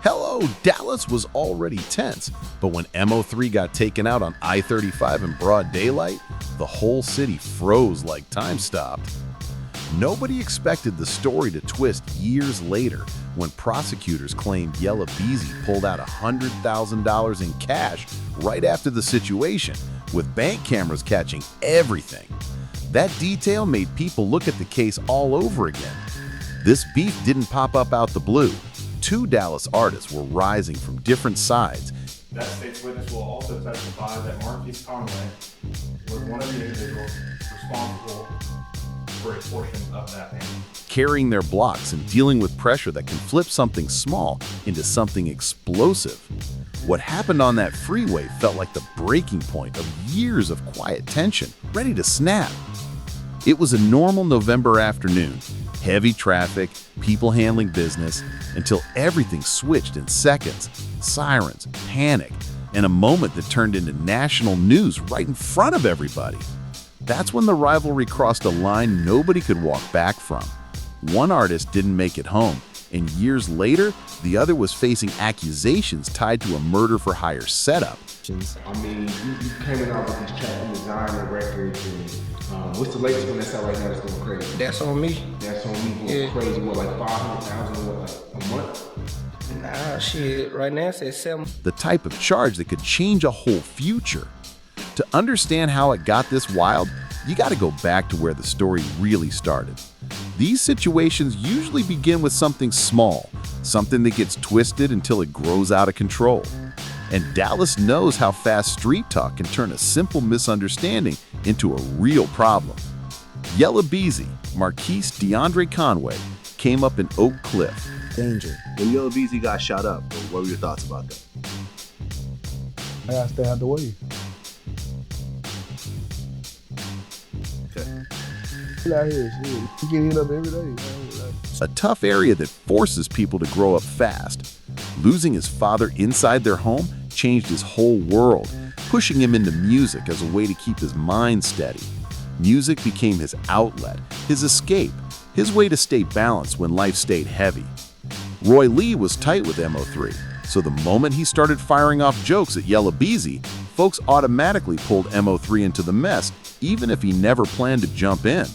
Hello, Dallas was already tense, but when MO3 got taken out on I-35 in broad daylight, the whole city froze like time stopped. Nobody expected the story to twist years later when prosecutors claimed Yella Beezy pulled out $100,000 in cash right after the situation, with bank cameras catching everything. That detail made people look at the case all over again. This beef didn't pop up out the blue. Two Dallas artists were rising from different sides. That state's witness will also testify that Marquise Conway was one of the individuals responsible for a portion of that payment. Carrying their blocks and dealing with pressure that can flip something small into something explosive. What happened on that freeway felt like the breaking point of years of quiet tension, ready to snap. It was a normal November afternoon, heavy traffic, people handling business, until everything switched in seconds. Sirens, panic, and a moment that turned into national news right in front of everybody. That's when the rivalry crossed a line nobody could walk back from. One artist didn't make it home, and years later, the other was facing accusations tied to a murder-for-hire setup. I mean, you came out with these tracks and designer records, and what's the latest one that's out right now that's going crazy? That's on me. That's on me going crazy. What, like 500,000 what, like a month? Nah, shit. Right now it says 7. The type of charge that could change a whole future. To understand how it got this wild, you got to go back to where the story really started. These situations usually begin with something small, something that gets twisted until it grows out of control. And Dallas knows how fast street talk can turn a simple misunderstanding into a real problem. Yella Beezy, Marquise DeAndre Conway, came up in Oak Cliff. Danger. When Yella Beezy got shot up, what were your thoughts about that? I gotta stay out the way. Okay. Out here, shit. You get hit up every day. A tough area that forces people to grow up fast. Losing his father inside their home changed his whole world, pushing him into music as a way to keep his mind steady. Music became his outlet, his escape, his way to stay balanced when life stayed heavy. Roy Lee was tight with MO3, so the moment he started firing off jokes at Yella Beezy, folks automatically pulled MO3 into the mess, even if he never planned to jump in.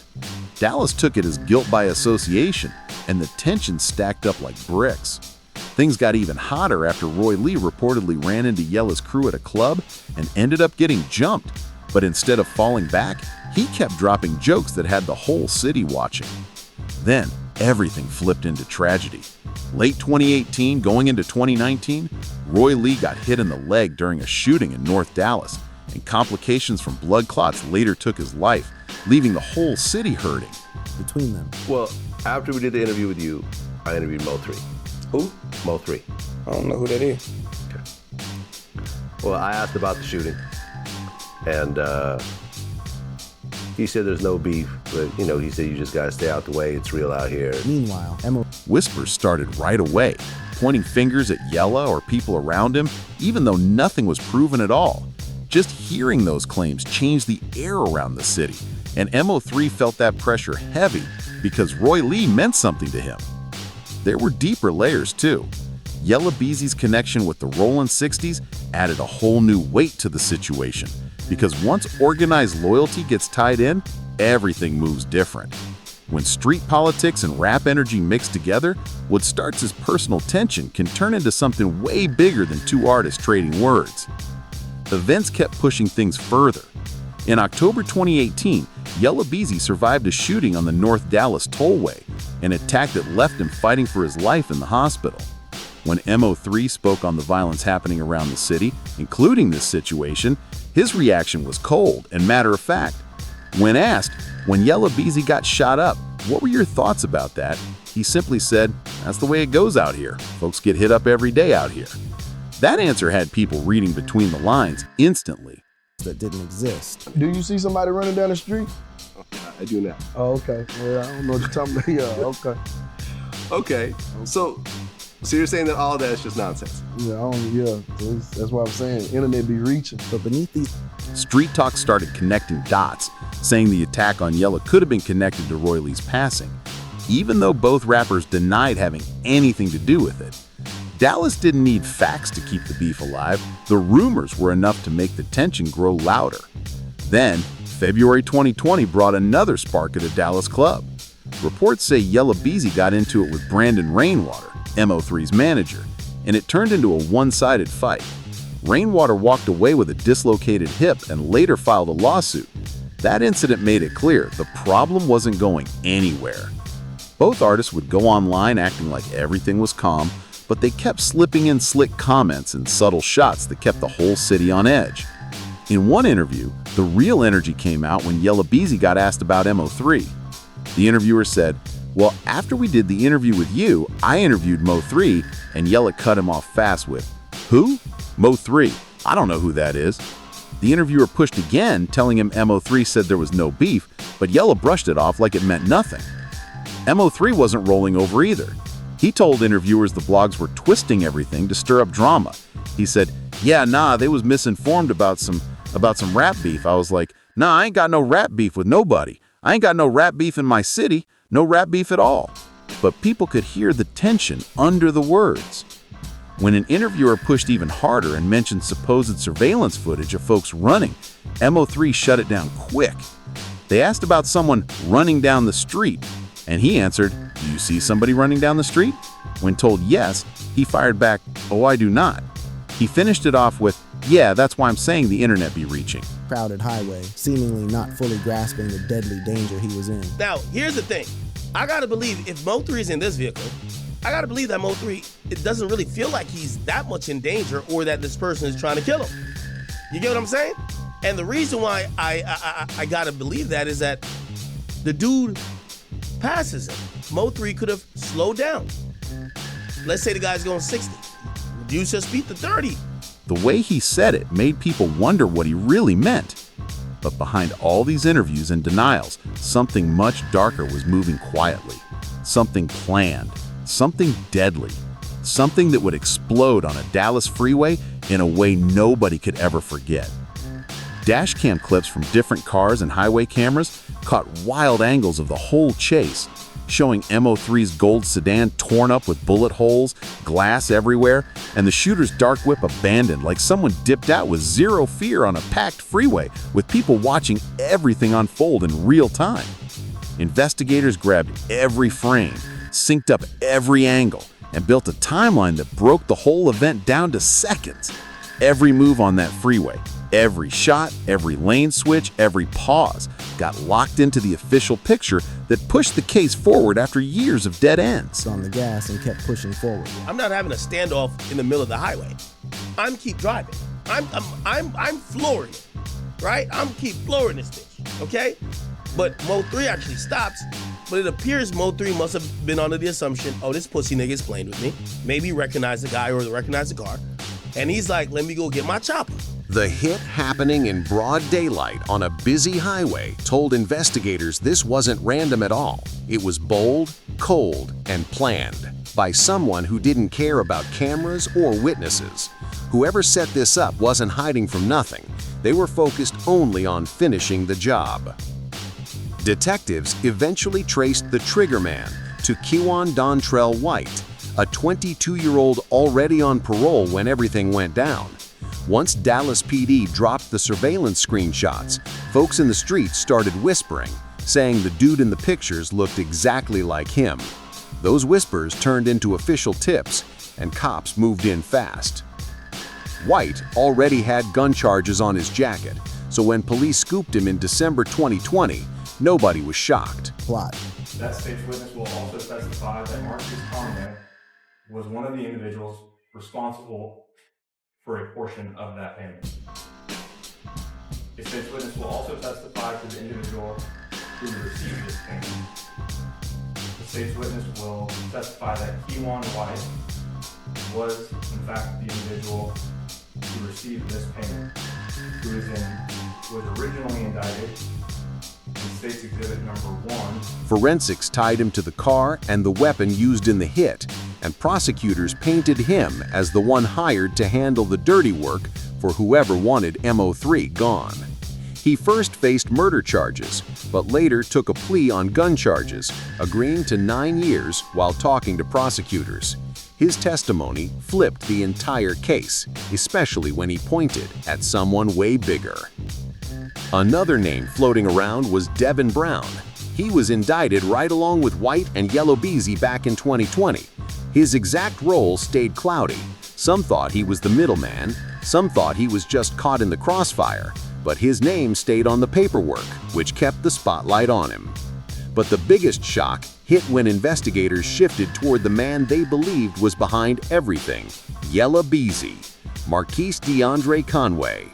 Dallas took it as guilt by association, and the tension stacked up like bricks. Things got even hotter after Roy Lee reportedly ran into Yella's crew at a club and ended up getting jumped. But instead of falling back, he kept dropping jokes that had the whole city watching. Then, everything flipped into tragedy. Late 2018, going into 2019, Roy Lee got hit in the leg during a shooting in North Dallas, and complications from blood clots later took his life, leaving the whole city hurting. Between them. Well, after we did the interview with you, I interviewed MO3. Who? MO3. I don't know who that is. Okay. Well, I asked about the shooting, and he said there's no beef, but he said you just gotta stay out the way. It's real out here. Meanwhile, Whispers started right away, pointing fingers at Yella or people around him, even though nothing was proven at all. Just hearing those claims changed the air around the city, and MO3 felt that pressure heavy because Roy Lee meant something to him. There were deeper layers too. Yella Beezy's connection with the Rollin' 60s added a whole new weight to the situation, because once organized loyalty gets tied in, everything moves different. When street politics and rap energy mix together, what starts as personal tension can turn into something way bigger than two artists trading words. Events kept pushing things further. In October 2018, Yella Beezy survived a shooting on the North Dallas Tollway, an attack that left him fighting for his life in the hospital. When MO3 spoke on the violence happening around the city, including this situation, his reaction was cold and matter-of-fact. When asked, when Yella Beezy got shot up, what were your thoughts about that? He simply said, "That's the way it goes out here. Folks get hit up every day out here." That answer had people reading between the lines instantly. That didn't exist. do you see somebody running down the street? I do now. Oh, okay. Yeah, I don't know what you're talking about. Yeah, okay. Okay, so you're saying that all that is just nonsense? Yeah, that's why I'm saying internet be reaching. But beneath these Street talk started connecting dots, saying the attack on Yella could have been connected to Roy Lee's passing, even though both rappers denied having anything to do with it. Dallas didn't need facts to keep the beef alive. The rumors were enough to make the tension grow louder. Then, February 2020 brought another spark at a Dallas club. Reports say Yella Beezy got into it with Brandon Rainwater, MO3's manager, and it turned into a one-sided fight. Rainwater walked away with a dislocated hip and later filed a lawsuit. That incident made it clear the problem wasn't going anywhere. Both artists would go online acting like everything was calm, but they kept slipping in slick comments and subtle shots that kept the whole city on edge. In one interview, the real energy came out when Yella Beezy got asked about MO3. The interviewer said, "Well, after we did the interview with you, I interviewed MO3, and Yella cut him off fast with, 'Who? MO3. I don't know who that is.' The interviewer pushed again, telling him MO3 said there was no beef, but Yella brushed it off like it meant nothing. MO3 wasn't rolling over either. He told interviewers the blogs were twisting everything to stir up drama. He said, "Yeah, nah, they was misinformed about some rap beef." I was like, "Nah, I ain't got no rap beef with nobody. I ain't got no rap beef in my city, no rap beef at all." But people could hear the tension under the words. When an interviewer pushed even harder and mentioned supposed surveillance footage of folks running, MO3 shut it down quick. They asked about someone running down the street, and he answered, "Do you see somebody running down the street?" When told yes, he fired back, "Oh, I do not." He finished it off with, "Yeah, that's why I'm saying the internet be reaching." Crowded highway, seemingly not fully grasping the deadly danger he was in. Now, here's the thing. I gotta believe if MO3 is in this vehicle, I gotta believe that MO3, it doesn't really feel like he's that much in danger or that this person is trying to kill him. You get what I'm saying? And the reason why I gotta believe that is that the dude passes him. MO3 could have slowed down. Let's say the guy's going 60. Reduce your speed to 30. The way he said it made people wonder what he really meant. But behind all these interviews and denials, something much darker was moving quietly. Something planned. Something deadly. Something that would explode on a Dallas freeway in a way nobody could ever forget. Dashcam clips from different cars and highway cameras caught wild angles of the whole chase, showing MO3's gold sedan torn up with bullet holes, glass everywhere, and the shooter's dark whip abandoned like someone dipped out with zero fear on a packed freeway with people watching everything unfold in real time. Investigators grabbed every frame, synced up every angle, and built a timeline that broke the whole event down to seconds. Every move on that freeway, every shot, every lane switch, every pause got locked into the official picture that pushed the case forward after years of dead ends. On the gas and kept pushing forward. I'm not having a standoff in the middle of the highway. I'm keep driving. I'm flooring it, right? I'm keep flooring this bitch, okay? But MO3 actually stops, but it appears MO3 must have been under the assumption, oh, this pussy nigga is playing with me. Maybe recognize the guy or recognize the car. And he's like, let me go get my chopper. The hit happening in broad daylight on a busy highway told investigators this wasn't random at all. It was bold, cold, and planned by someone who didn't care about cameras or witnesses. Whoever set this up wasn't hiding from nothing. They were focused only on finishing the job. Detectives eventually traced the triggerman to Kewan Dontrell White, a 22-year-old already on parole when everything went down. Once Dallas PD dropped the surveillance screenshots, folks in the streets started whispering, saying the dude in the pictures looked exactly like him. Those whispers turned into official tips, and cops moved in fast. White already had gun charges on his jacket, so when police scooped him in December 2020, nobody was shocked. Plot. That state's witness will also testify that Marcus Conway was one of the individuals responsible for a portion of that payment. The state's witness will also testify to the individual who received this payment. The state's witness will testify that Kewan White was, in fact, the individual who received this payment, who was originally indicted in State's Exhibit number 1. Forensics tied him to the car and the weapon used in the hit, and prosecutors painted him as the one hired to handle the dirty work for whoever wanted MO3 gone. He first faced murder charges, but later took a plea on gun charges, agreeing to 9 years while talking to prosecutors. His testimony flipped the entire case, especially when he pointed at someone way bigger. Another name floating around was Devin Brown. He was indicted right along with White and Yella Beezy back in 2020. His exact role stayed cloudy. Some thought he was the middleman, some thought he was just caught in the crossfire, but his name stayed on the paperwork, which kept the spotlight on him. But the biggest shock hit when investigators shifted toward the man they believed was behind everything, Yella Beezy, Marquise DeAndre Conway.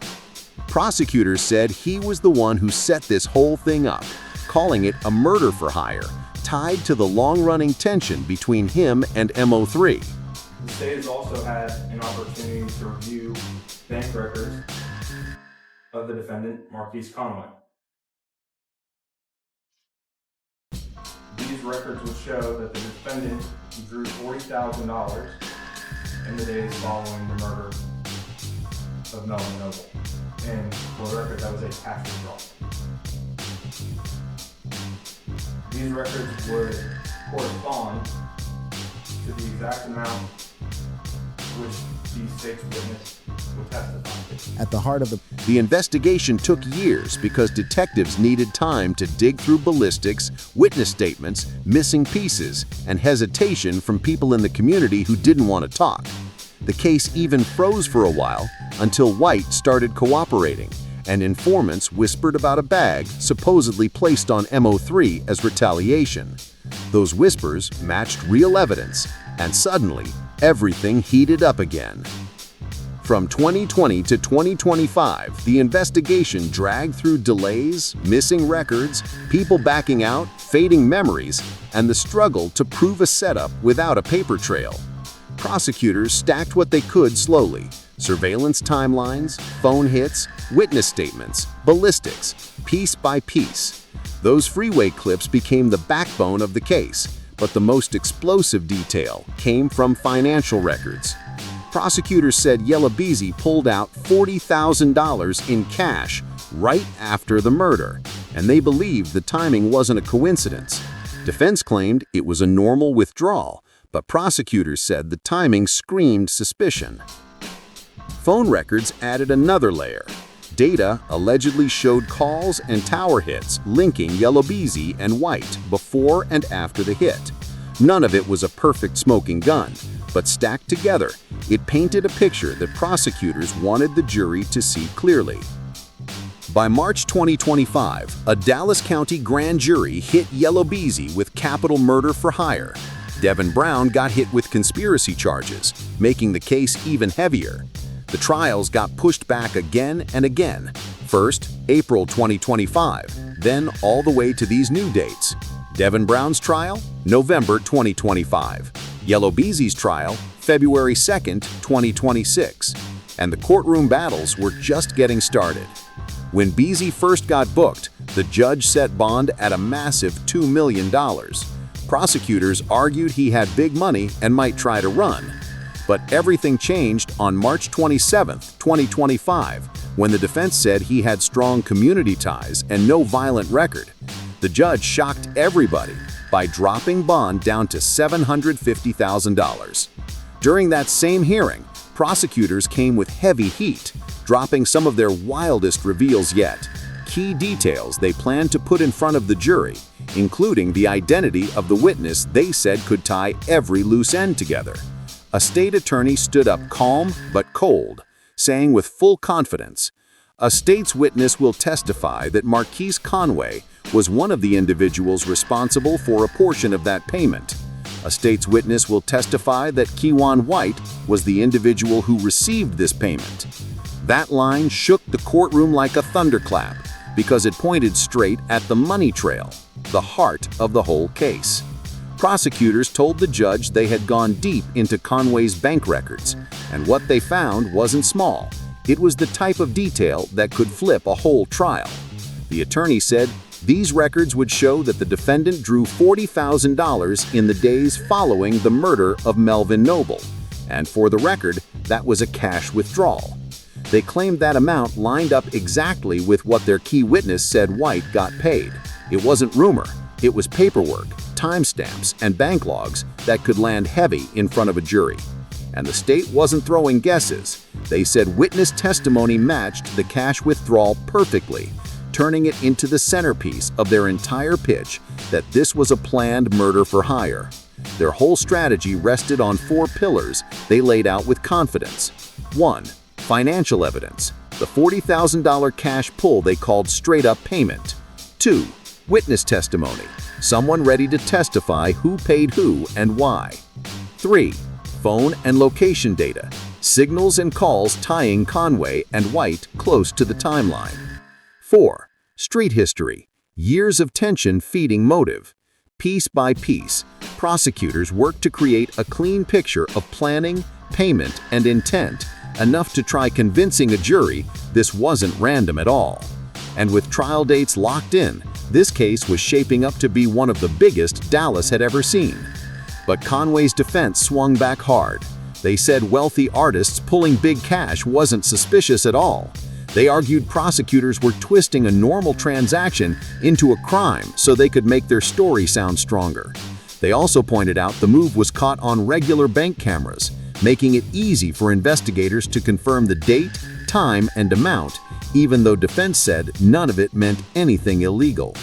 Prosecutors said he was the one who set this whole thing up, calling it a murder for hire, tied to the long-running tension between him and MO3. The state has also had an opportunity to review bank records of the defendant, Marquise Conway. These records would show that the defendant drew $40,000 in the days following the murder of Melvin Noble. And for the record, that was a cash withdrawal. These records would correspond to the exact amount which the state's witness would testify to. At the heart of The investigation took years because detectives needed time to dig through ballistics, witness statements, missing pieces, and hesitation from people in the community who didn't want to talk. The case even froze for a while until White started cooperating, and informants whispered about a bag supposedly placed on MO3 as retaliation. Those whispers matched real evidence, and suddenly, everything heated up again. From 2020 to 2025, the investigation dragged through delays, missing records, people backing out, fading memories, and the struggle to prove a setup without a paper trail. Prosecutors stacked what they could slowly: surveillance timelines, phone hits, witness statements, ballistics, piece by piece. Those freeway clips became the backbone of the case, but the most explosive detail came from financial records. Prosecutors said Yella Beezy pulled out $40,000 in cash right after the murder, and they believed the timing wasn't a coincidence. Defense claimed it was a normal withdrawal, but prosecutors said the timing screamed suspicion. Phone records added another layer. Data allegedly showed calls and tower hits linking Yella Beezy and White before and after the hit. None of it was a perfect smoking gun, but stacked together, it painted a picture that prosecutors wanted the jury to see clearly. By March 2025, a Dallas County grand jury hit Yella Beezy with capital murder for hire. Devin Brown got hit with conspiracy charges, making the case even heavier. The trials got pushed back again and again. First, April 2025, then all the way to these new dates. Devin Brown's trial, November 2025. Yella Beezy's trial, February 2nd, 2026. And the courtroom battles were just getting started. When Beezy first got booked, the judge set bond at a massive $2 million. Prosecutors argued he had big money and might try to run. But everything changed on March 27, 2025, when the defense said he had strong community ties and no violent record. The judge shocked everybody by dropping bond down to $750,000. During that same hearing, prosecutors came with heavy heat, dropping some of their wildest reveals yet, key details they planned to put in front of the jury, including the identity of the witness they said could tie every loose end together. A state attorney stood up calm but cold, saying with full confidence, "A state's witness will testify that Marquise Conway was one of the individuals responsible for a portion of that payment. A state's witness will testify that Kewan White was the individual who received this payment." That line shook the courtroom like a thunderclap because it pointed straight at the money trail, the heart of the whole case. Prosecutors told the judge they had gone deep into Conway's bank records, and what they found wasn't small. It was the type of detail that could flip a whole trial. The attorney said these records would show that the defendant drew $40,000 in the days following the murder of Melvin Noble, and for the record, that was a cash withdrawal. They claimed that amount lined up exactly with what their key witness said White got paid. It wasn't rumor, it was paperwork, timestamps and bank logs that could land heavy in front of a jury. And the state wasn't throwing guesses. They said witness testimony matched the cash withdrawal perfectly, turning it into the centerpiece of their entire pitch that this was a planned murder for hire. Their whole strategy rested on 4 pillars they laid out with confidence. 1. Financial evidence, the $40,000 cash pull they called straight-up payment. 2. Witness testimony, someone ready to testify who paid who and why. 3. Phone and location data, signals and calls tying Conway and White close to the timeline. 4. Street history, years of tension feeding motive. Piece by piece, prosecutors worked to create a clean picture of planning, payment, and intent, enough to try convincing a jury this wasn't random at all. And with trial dates locked in, this case was shaping up to be one of the biggest Dallas had ever seen. But Conway's defense swung back hard. They said wealthy artists pulling big cash wasn't suspicious at all. They argued prosecutors were twisting a normal transaction into a crime so they could make their story sound stronger. They also pointed out the move was caught on regular bank cameras, making it easy for investigators to confirm the date, time, and amount, even though defense said none of it meant anything illegal.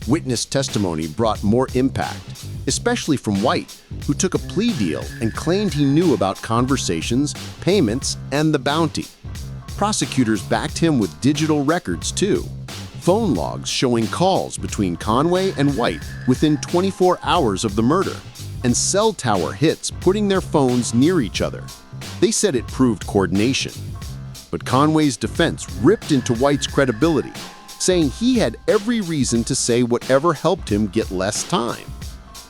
Witness testimony brought more impact, especially from White, who took a plea deal and claimed he knew about conversations, payments, and the bounty. Prosecutors backed him with digital records too. Phone logs showing calls between Conway and White within 24 hours of the murder, and cell tower hits putting their phones near each other. They said it proved coordination. But Conway's defense ripped into White's credibility, saying he had every reason to say whatever helped him get less time.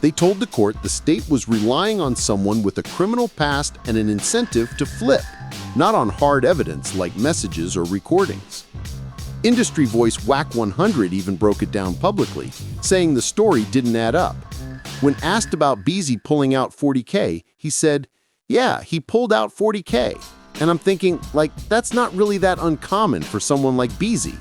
They told the court the state was relying on someone with a criminal past and an incentive to flip, not on hard evidence like messages or recordings. Industry voice Whack 100 even broke it down publicly, saying the story didn't add up. When asked about Beezy pulling out $40K, he said, "Yeah, he pulled out $40K. And I'm thinking, like, that's not really that uncommon for someone like Beezy."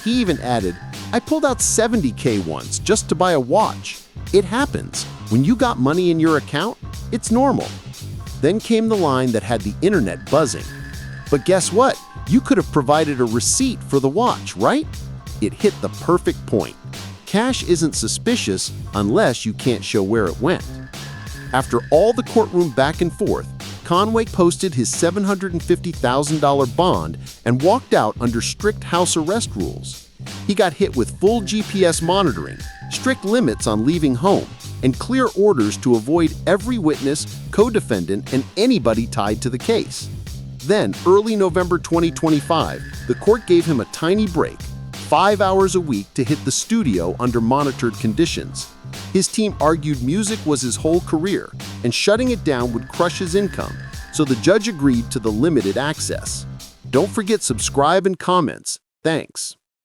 He even added, "I pulled out $70K once just to buy a watch. It happens. When you got money in your account, it's normal." Then came the line that had the internet buzzing. "But guess what? You could have provided a receipt for the watch, right?" It hit the perfect point. Cash isn't suspicious unless you can't show where it went. After all the courtroom back and forth, Conway posted his $750,000 bond and walked out under strict house arrest rules. He got hit with full GPS monitoring, strict limits on leaving home, and clear orders to avoid every witness, co-defendant, and anybody tied to the case. Then, early November 2025, the court gave him a tiny break, 5 hours a week to hit the studio under monitored conditions. His team argued music was his whole career, and shutting it down would crush his income, so the judge agreed to the limited access. Don't forget subscribe and comments. Thanks.